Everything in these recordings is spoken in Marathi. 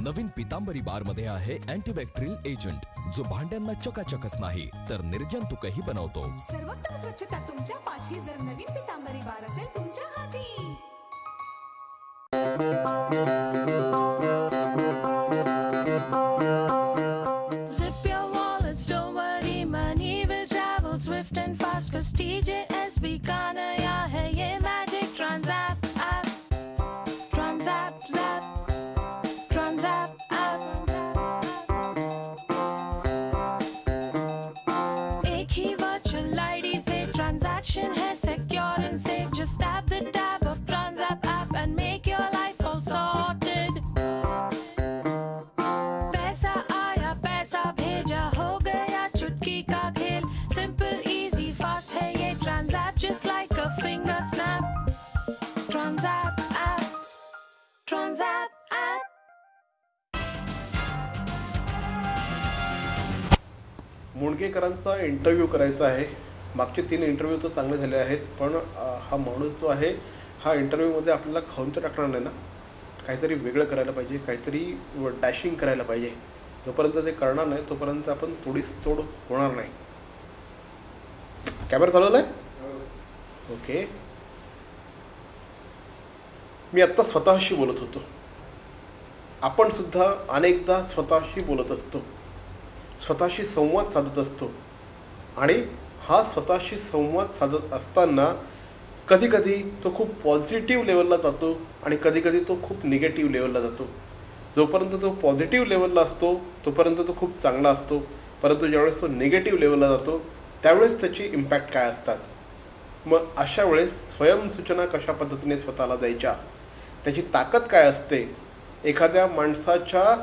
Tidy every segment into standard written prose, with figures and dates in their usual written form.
नवीन पितांबरी बार मध्ये आहे अँटीबॅक्टेरियल एजंट जो भांड्यांना चकाचकच नाही तर निर्जंतुकही बनवतो। सर्वोत्तम स्वच्छता तुमच्या पाशी जर नवीन पितांबरी बार असेल तुमच्या हाती। Zip your wallets, don't worry, money will travel swift and fast. Cause TJSB का नया है ये magic Transapp app. Transapp zap, Transapp app. एक ही virtual ID से transaction है secure and safe. Just tap the tab of Transapp app and make your life all sorted. पैसा आया पैसा भेजा हो गया चुटकी का खेल। Simple, easy, fast है ये Transapp just like a finger snap. Transapp app, Transapp app. मुंडकेकरांचा इंटरव्ह्यू करायचा आहे। मागचे 3 इंटरव्ह्यू तर चांगले झाले आहेत, पण हा माणूस जो आहे हा इंटरव्ह्यूमध्ये आपल्याला खाऊन तर टाकणार नाही ना, काहीतरी वेगळं करायला पाहिजे, काहीतरी डॅशिंग करायला पाहिजे। जोपर्यंत ते करणार नाही तोपर्यंत आपण थोडीच तोड होणार नाही। कॅमेरा चालवला आहे? ओके। मी आत्ता स्वतःशी बोलत होतो, आपण सुद्धा अनेकदा स्वतःशी बोलत असतो, स्वतःशी संवाद साधत असतो आणि हा स्वतःशी संवाद साधत असताना कधी कधी तो खूप पॉझिटिव्ह लेवलला जातो आणि कधी कधी तो खूप निगेटिव्ह लेवलला जातो। जोपर्यंत तो पॉझिटिव्ह लेवलला असतो तोपर्यंत तो खूप चांगला असतो, परंतु ज्यावेळेस तो निगेटिव्ह लेवलला जातो त्यावेळेस त्याची इम्पॅक्ट काय असतात। मग अशा वेळेस स्वयंसूचना कशा पद्धतीने स्वतःला द्यायच्या, त्याची ताकद काय असते, एखाद्या माणसाच्या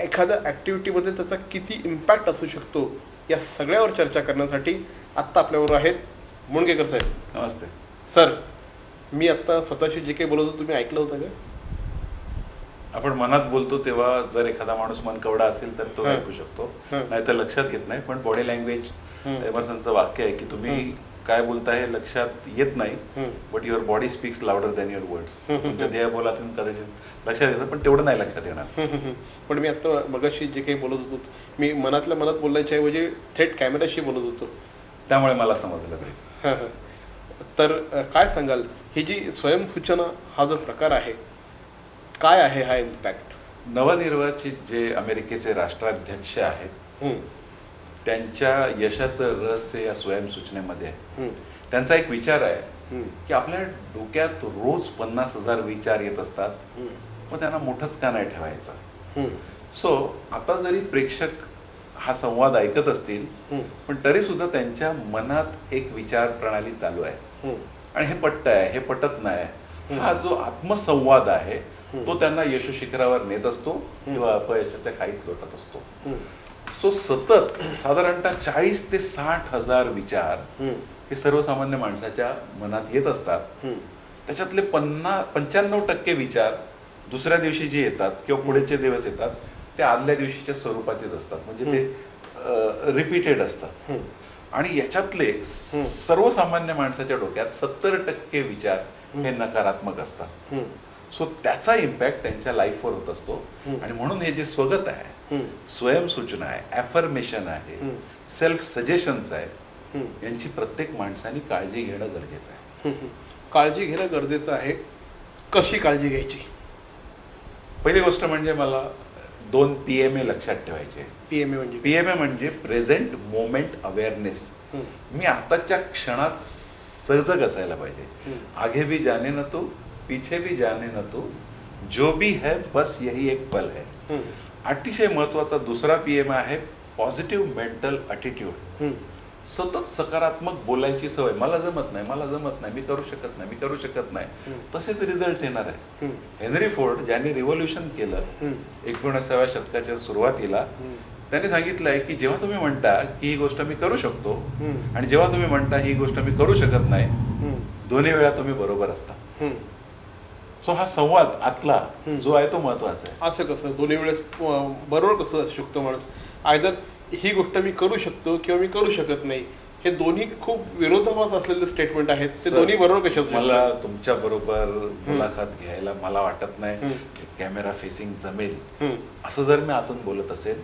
एखाद्या ॲक्टिव्हिटीमध्ये त्याचा किती इम्पॅक्ट असू शकतो, या सगळ्यावर चर्चा करण्यासाठी आत्ता आपल्याबरोबर आहेत मुंडकेकर साहेब। नमस्ते सर। मी आत्ता स्वतःशी जे काही बोलत होतो तुम्ही ऐकलं होतं का? आपण मनात बोलतो तेव्हा जर एखादा माणूस मनकवडा असेल तर तो ऐकू शकतो, नाही तर लक्षात घेत नाही। पण बॉडी लँग्वेज एमर्सनचं वाक्य आहे की तुम्ही काय बोलताय हे लक्षात येत नाही, but your body speaks louder than your words. तुमच्या देहबोलातून कदाचित लक्षात येतं पण तेवढं नाही लक्षात येणार। पण मी आत्ता मगाशी जे काही बोलत होतो मी मनातल्या मनात बोलण्याच्या ऐवजी थेट कॅमेराशी बोलत होतो, त्यामुळे मला समजलं ते। तर काय सांगाल, ही जी स्वयंसूचना हा जो प्रकार आहे काय आहे हा इम्पॅक्ट? नवनिर्वाचित जे अमेरिकेचे राष्ट्राध्यक्ष आहेत त्यांच्या यशाचं रहस्य या स्वयंसूचनेमध्ये आहे। त्यांचा एक विचार आहे की आपल्या डोक्यात रोज 50,000 विचार येत असतात, मग त्यांना मोठंच का नाही ठेवायचं। सो आता जरी प्रेक्षक हा संवाद ऐकत असतील पण तरी सुद्धा त्यांच्या मनात एक विचार प्रणाली चालू आहे आणि हे पटत आहे हे पटत नाही, हा जो आत्मसंवाद आहे तो त्यांना यशशिखरावर नेत असतो किंवा अपयशाच्या खाईत लोटत असतो। सो सतत साधारणतः 40 ते 60,000 विचार हे सर्वसामान्य माणसाच्या मनात येत असतात। त्याच्यातले 95% विचार दुसऱ्या दिवशी जे येतात किंवा पुढेचे दिवस येतात ते आदल्या दिवशीच्या स्वरूपाचेच असतात, म्हणजे ते रिपीटेड असतात। आणि याच्यातले सर्वसामान्य माणसाच्या डोक्यात 70% विचार हे नकारात्मक असतात। सो त्याचा इम्पॅक्ट त्यांच्या लाईफवर होत असतो आणि म्हणून हे जे स्वगत आहे, स्वयंसूचना आहे, ॲफर्मेशन आहे, सेल्फ सजेशन्स आहेत, यांची प्रत्येक माणसाने काळजी घेणं गरजेचं आहे। काळजी घेणं गरजेचं आहे। कशी काळजी घ्यायची? पहिली गोष्ट म्हणजे मला 2 PMA लक्षात ठेवायचे। PMA म्हणजे प्रेझेंट मोमेंट अवेअरनेस। मी आताच्या क्षणात सजग असायला पाहिजे। आगे भी जाने न तू पीछे भी जाने न तू, जो भी है बस यही एक पल है। अतिशय महत्वाचा दुसरा PMA आहे पॉझिटिव्ह मेंटल ॲटिट्यूड। सतत सकारात्मक बोलायची सवय, मला जमत नाही मला जमत नाही, मी करू शकत नाही मी करू शकत नाही, तसेच रिझल्ट येणार आहे। हेनरी फोर्ड ज्यांनी रिव्होल्युशन केलं 19व्या शतकाच्या सुरुवातीला, त्यांनी सांगितलंय की जेव्हा तुम्ही म्हणता की ही गोष्ट मी करू शकतो आणि जेव्हा तुम्ही म्हणता ही गोष्ट मी करू शकत नाही, दोन्ही वेळा तुम्ही बरोबर असता। सो हा संवाद आतला जो आहे तो महत्वाचा आहे। असं कसं दोन्ही वेळेस बरोबर कसं असू शकतो माणूस? आयदर ही गोष्ट मी करू शकतो किंवा मी करू शकत नाही, हे दोन्ही खूप विरोधाभास असलेले स्टेटमेंट आहेत. ते दोन्ही बरोबर कशा? मला तुमच्या बरोबर मुलाखत घ्यायला मला वाटत नाही कॅमेरा फेसिंग जमेल असं जर मी आतून बोलत असेल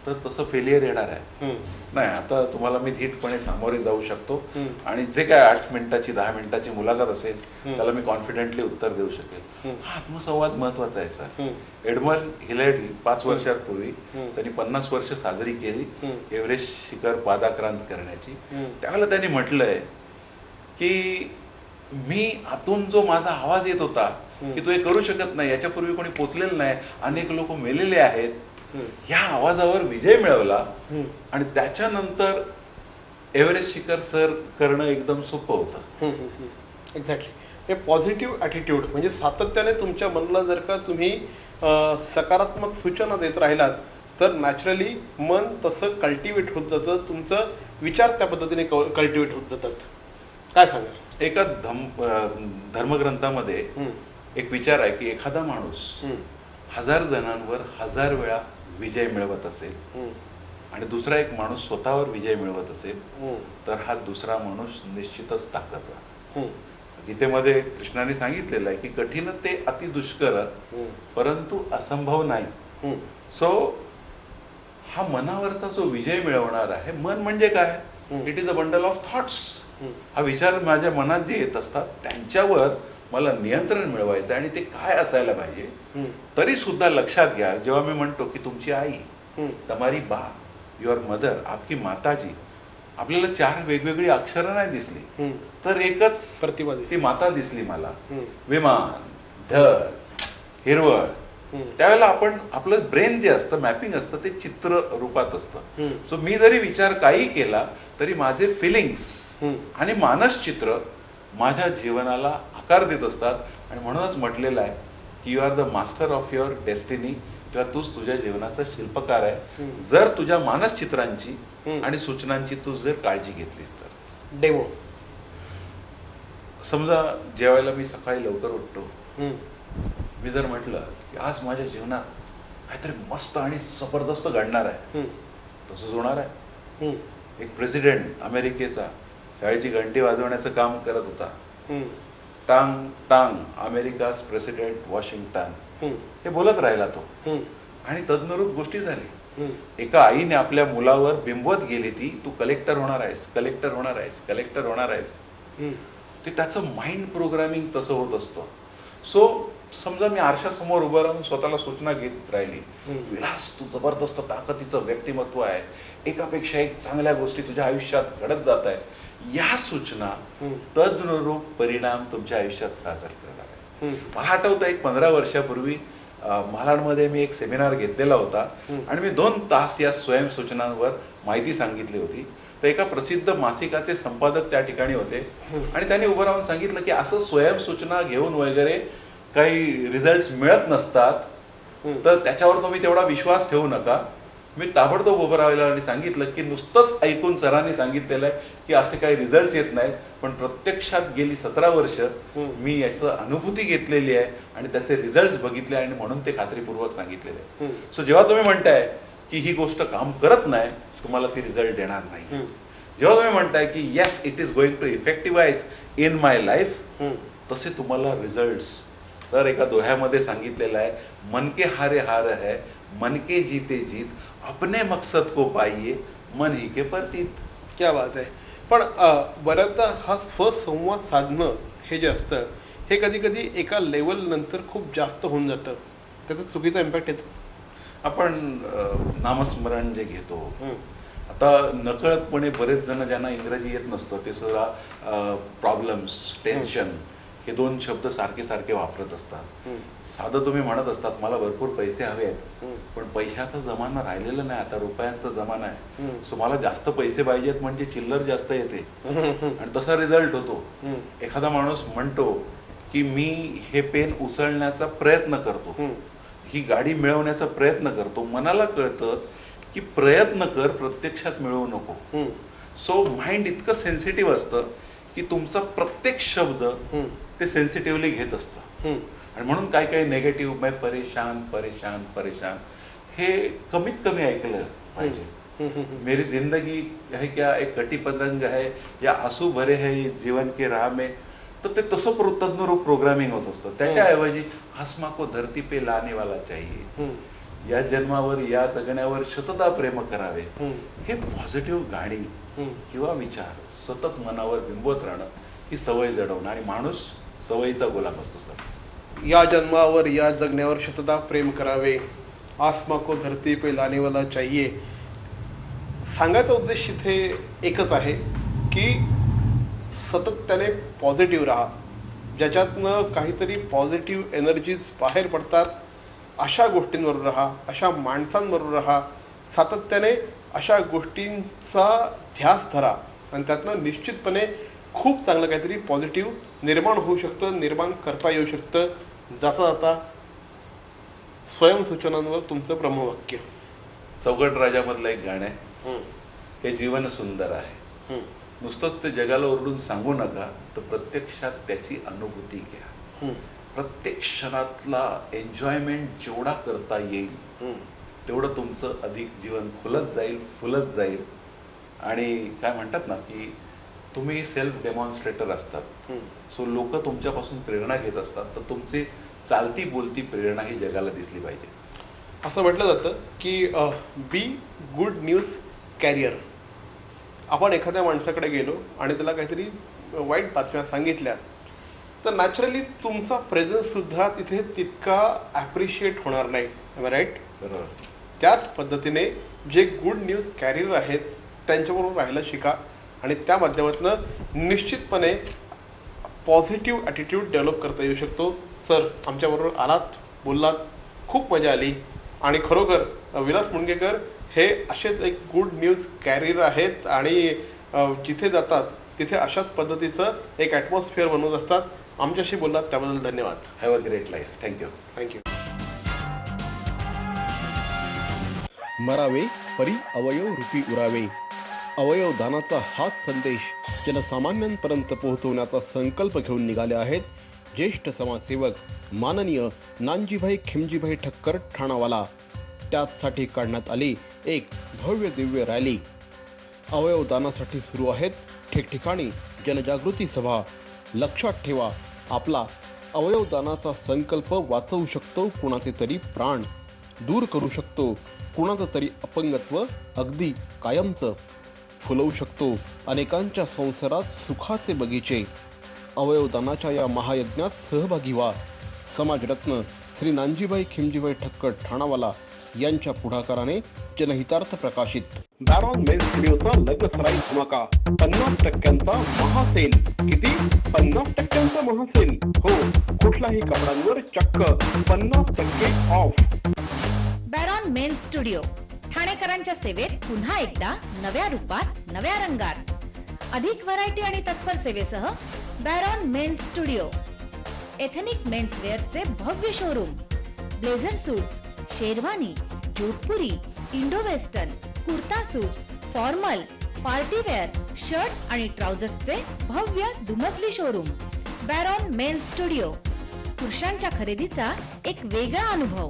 तर तसं फेलियर येणार आहे. नाही, आता तुम्हाला मी धीटपणे सामोरे जाऊ शकतो आणि जे काय 8 मिनिटाची 10 मिनिटाची मुलाखत असेल त्याला मी कॉन्फिडेंटली उत्तर देऊ शकेल. हा आत्मसंवाद महत्वाचा आहे सर. एडमंड हिलरी 5 वर्षांपूर्वी त्यांनी 50 वर्ष साजरी केली एव्हरेस्ट शिखर पादाक्रांत करण्याची. त्यावेळेला त्यांनी म्हटलंय की मी आतून जो माझा आवाज येत होता की तू हे करू शकत नाही, याच्यापूर्वी कोणी पोचलेलं नाही, अनेक लोक मेलेले आहेत, ह्या आवाजावर विजय मिळवला आणि त्याच्यानंतर एव्हरेस्ट शिखर सर करणं एकदम सोपं होतं. एक्झॅक्टली. हे पॉझिटिव्ह ॲटिट्यूड म्हणजे सातत्याने तुमच्या मनाला जर का तुम्ही सकारात्मक सूचना देत राहिलात तर नॅचरली मन तसं कल्टिवेट होत जातं, तुमचं विचार त्या पद्धतीने कल्टिवेट होत जातात. काय सांगाल? एका धर्मग्रंथामध्ये एक विचार आहे की एखादा माणूस 1000 जणांवर 1000 वेळा विजय मिळवत असेल आणि दुसरा एक माणूस स्वतःवर विजय मिळवत असेल तर हा दुसरा माणूस निश्चितच ताकदवान. गीतेमध्ये कृष्णाने सांगितलेलं आहे की कठीण ते अति दुष्कर परंतु असंभव नाही. सो हा मनावरचा जो विजय मिळवणार आहे, मन म्हणजे काय? It is a bundle of thoughts. हा विचार माझ्या मनात जे येत असतात त्यांच्यावर मला नियंत्रण मिळवायचं आणि ते काय असायला पाहिजे. तरी सुद्धा लक्षात घ्या, जेव्हा मी म्हणतो की तुमची आई, तुम्हारी बा, युअर मदर, आपकी माताजी, आपल्याला 4 वेगवेगळी अक्षरं नाही दिसली तर एकच प्रतिभा ती माता दिसली मला. विमान, ढग, हिरवळ. त्यावेळेला आपण आपलं ब्रेन जे असतं, मॅपिंग असतं, ते चित्र रूपात असतं. सो मी जरी विचार काही केला तरी माझे फिलिंग्स आणि मानसचित्र माझ्या जीवनाला आकार देत असतात. आणि म्हणूनच म्हटलेलं आहे की you are the master of your destiny, किंवा तूच तुझ्या जीवनाचा शिल्पकार आहे जर तुझ्या मानसचित्रांची आणि सूचनांची तू जर काळजी घेतलीस तर. डेमो समजा जेवायला मी सकाळी लवकर उठतो, मी जर म्हटलं की आज माझ्या जीवनात काहीतरी मस्त आणि जबरदस्त घडणार आहे, तसंच होणार आहे. एक प्रेसिडेंट अमेरिकेचा शाळेची घंटी वाजवण्याचं काम करत होता. टांग टांग अमेरिकाज प्रेसिडेंट वॉशिंग्टन, हे बोलत राहिला तो. आणि तदनुरूप गोष्टी झाली. एका आईने आपल्या मुलावर बिंबवत गेली ती, तू कलेक्टर होणार आहेस, कलेक्टर होणार आहेस, कलेक्टर होणार आहेस. ते त्याचं माइंड प्रोग्रामिंग तसं होत असतं. सो समजा मी आरशासमोर उभं राहून स्वतःला सूचना घेत राहिली, विलास तू जबरदस्त ताकदीचं व्यक्तिमत्व आहे, एकापेक्षा एक चांगल्या गोष्टी तुझ्या आयुष्यात घडत जात आहेत, या सूचना तदनुरूप परिणाम तुमच्या आयुष्यात साजर करणार आहे. मला आठवतं एक 15 वर्षापूर्वी महाराष्ट्रामध्ये मी एक सेमिनार घेतलेला होता आणि मी 2 तास या स्वयंसूचनांवर माहिती सांगितली होती. तर एका प्रसिद्ध मासिकाचे संपादक त्या ठिकाणी होते आणि त्यांनी उभं राहून सांगितलं की असं स्वयंसूचना घेऊन वगैरे काही रिझल्ट मिळत नसतात, तर त्याच्यावर तुम्ही तेवढा विश्वास ठेवू नका. मी ताबडतोब उभं राहिलं आणि सांगितलं की नुसतंच ऐकून सरांनी सांगितलेलं आहे की असे काही रिझल्ट येत नाहीत, पण प्रत्यक्षात गेली 17 वर्ष मी याचं अनुभूती घेतलेली आहे आणि त्याचे रिझल्ट बघितले आणि म्हणून ते खात्रीपूर्वक सांगितलेले आहे. सो जेव्हा तुम्ही म्हणताय की ही गोष्ट काम करत नाही, तुम्हाला ती रिझल्ट देणार नाही. जेव्हा तुम्ही म्हणताय की yes it is going to effectivise in my life, तसे तुम्हाला रिझल्ट. सर एका दोह्यामध्ये सांगितलेलं आहे, मन के हारे हार है, मन के जीते जीत, अपने मकसद को पाइये, मन ही के प्रतीत. क्या बात आहे. पण बऱ्याचदा हा स्वसंवाद साधणं हे जे असतं हे कधी कधी एका लेवल नंतर खूप जास्त होऊन जातं, त्याचा चुकीचा इम्पॅक्ट येतो. आपण नामस्मरण जे घेतो, आता नकळतपणे बरेच जण ज्यांना इंग्रजी येत नसतं ते सुद्धा प्रॉब्लेम्स, टेन्शन हे 2 शब्द सारखे सारखे वापरत असतात. साधं तुम्ही म्हणत असतात मला भरपूर पैसे हवे आहेत, पण पैशाचा जमाना राहिलेला नाही, आता रुपयांचा जमाना आहे. सो मला जास्त पैसे पाहिजेत म्हणजे चिल्लर जास्त येते आणि तसा रिझल्ट होतो. एखादा माणूस म्हणतो की मी हे पेन उचलण्याचा प्रयत्न करतो, ही गाडी मिळवण्याचा प्रयत्न करतो, मनाला कळतं की प्रयत्न कर, प्रत्यक्षात मिळवू नको. सो माइंड इतकं सेन्सिटिव्ह असतं की तुमचा प्रत्येक शब्द ते सेन्सिटिव्हली घेत असतं. आणि म्हणून काय काय नेगेटिव्ह, परेशान परेशान परेशान हे कमीत कमी ऐकलं पाहिजे. मेरी जिंदगी है क्या एक कटी पतंग है या आंसू भरे है जीवन के राह में, तर ते तसं तज्ञ प्रोग्रामिंग होत असतं. त्याच्याऐवजी आसमा को धरती पे लाने वाला चाहिए, या जन्मावर या जगण्यावर शतदा प्रेम करावे, हे पॉझिटिव्ह गाणी किंवा विचार सतत मनावर बिंबवत राहणं ही सवय जडवणं, आणि माणूस सवयीचा गुलाम असतो सर. या जन्मावर या जगण्यावर शतदा प्रेम करावे, आसमा को धरती पे लाने वाला चाहिए. सांगायचा उद्देश इथे एकच आहे की सतत त्याने पॉझिटिव्ह राहा. ज्याच्यातनं काहीतरी पॉझिटिव्ह एनर्जीज बाहेर पडतात अशा गोष्टींवर राहा, अशा माणसांबरोबर राहा, सातत्याने अशा गोष्टींचा ध्यास धरा आणि त्यातनं निश्चितपणे खूप चांगलं काहीतरी पॉझिटिव्ह निर्माण होऊ शकतं, निर्माण करता येऊ शकतं. जाता जाता स्वयंसूचनांवर तुमचं ब्रह्मवाक्य. चौकट राजामधलं एक गाणं आहे, हे जीवन सुंदर आहे, नुसतंच ते जगाला ओरडून सांगू नका, तर प्रत्यक्षात त्याची अनुभूती घ्या. प्रत्येक क्षणातला एन्जॉयमेंट जेवढा करता येईल तेवढं तुमचं अधिक जीवन खुलत जाईल, फुलत जाईल. आणि काय म्हणतात ना की तुम्ही सेल्फ डेमॉन्स्ट्रेटर असतात, सो लोक तुमच्यापासून प्रेरणा घेत असतात, तर तुमची चालती बोलती प्रेरणा ही जगाला दिसली पाहिजे. असं म्हटलं जातं की बी गुड न्यूज कॅरियर. आपण एखाद्या माणसाकडे गेलो आणि त्याला काहीतरी वाईट बातम्या सांगितल्या तर नॅचरली तुमचा प्रेझन्ससुद्धा तिथे तितका ॲप्रिशिएट होणार नाही, राईट? बरोबर. त्याच पद्धतीने जे गुड न्यूज कॅरियर आहेत त्यांच्याबरोबर राहायला शिका आणि त्या माध्यमातून निश्चितपणे पॉझिटिव्ह ॲटिट्यूड डेव्हलप करता येऊ शकतो. सर, आमच्याबरोबर आलात, बोललात, खूप मजा आली. आणि खरोखर विलास मुणगेकर हे असेच एक गुड न्यूज कॅरियर आहेत आणि जिथे जातात तिथे अशाच पद्धतीचं एक ॲटमॉस्फिअर बनवत असतात. आमच्याशी बोललात त्याबद्दल धन्यवाद. Have a great life. Thank you. Thank you. मरावे परी अवयव रूपी उरावे. अवयव दानाचा हाच संदेश जनसामान्यांपर्यंत पोहोचवण्याचा संकल्प घेऊन निघाले आहेत ज्येष्ठ समाजसेवक माननीय नानजीभाई खिमजीभाई ठक्कर ठाणावाला. त्याचसाठी काढण्यात आली एक भव्य दिव्य रॅली. अवयवदानासाठी सुरू आहेत ठिकठिकाणी जनजागृती सभा. लक्षात ठेवा, आपला अवयवदानाचा संकल्प वाचवू शकतो कुणाचे तरी प्राण, दूर करू शकतो कुणाचं तरी अपंगत्व अगदी कायमचं, फुलवू शकतो अनेकांच्या संसारात सुखाचे बगीचे. अवयवदानाच्या या महायज्ञात सहभागी व्हा. समाजरत्न श्री नानजीभाई खिमजीभाई ठक्कर ठाणावाला यांच्या पुढाकाराने जनहितार्थ प्रकाशित. बॅरॉन मेन्स स्टुडिओचा लग्नसराई धमाका. 50% महासेल. किती? 50% महासेल. हो, कुठल्याही कपड्यांवर चक्क 50% ऑफ. बॅरॉन मेन्स स्टुडिओ ठाणेकरांच्या सेवेत पुन्हा एकदा नव्या रूपात, नव्या रंगात. अधिक व्हरायटी आणि तत्पर सेवेसह बॅरॉन मेन्स स्टुडिओ. एथनिक मेन्सवेअरचे भव्य showroom. Blazer suits, sherwani, Jodhpuri, Indo western, kurta suits, formal, partywear, shirts आणि ट्राउझर्सचे भव्य दुमजली शोरूम. बॅरॉन men's studio. पुरुषांच्या खरेदीचा एक वेगळा अनुभव.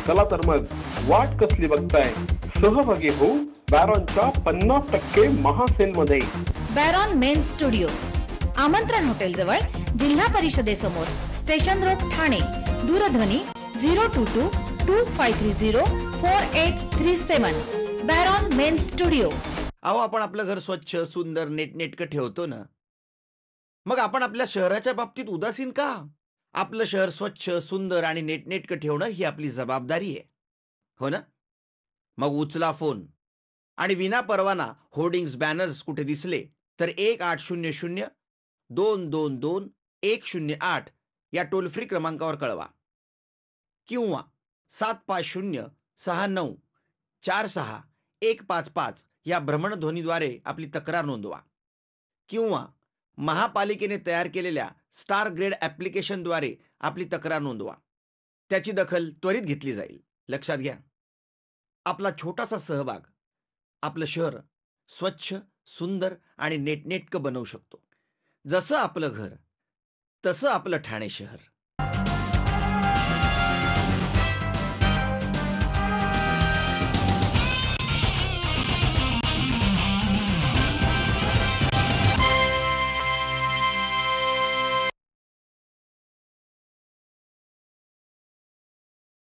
चला तर मग वाट कसली बघताय, सहभागी होऊ बॅरॉनच्या 50% महासेल मध्ये. बॅरॉन मेन्स स्टुडिओ, आमंत्रण हॉटेल जवळ, जिल्हा परिषदेसमोर, स्टेशन रोड, ठाणे. दूरध्वनी 02225304837. बॅरॉन मेन्स स्टुडिओ. अहो, आपण आपलं घर स्वच्छ, सुंदर, नेटनेटकं ठेवतो ना, मग आपण आपल्या शहराच्या बाबतीत उदासीन का? आपलं शहर स्वच्छ, सुंदर आणि नेटनेटकं ठेवणं ही आपली जबाबदारी आहे, हो ना? मग उचला फोन आणि विना परवाना होर्डिंग्स, बॅनर्स कुठे दिसले तर 1800-222-108 या टोल फ्री क्रमांकावर कळवा किंवा 7506946155 या भ्रमणध्वनीद्वारे आपली तक्रार नोंदवा किंवा महापालिकेने तयार केलेल्या स्टार ग्रेड ॲप्लिकेशनद्वारे आपली तक्रार नोंदवा. त्याची दखल त्वरित घेतली जाईल. लक्षात घ्या, आपला छोटासा सहभाग आपलं शहर स्वच्छ, सुंदर आणि नेटनेटकं बनवू शकतो. जसं आपलं घर तसं आपलं ठाणे शहर.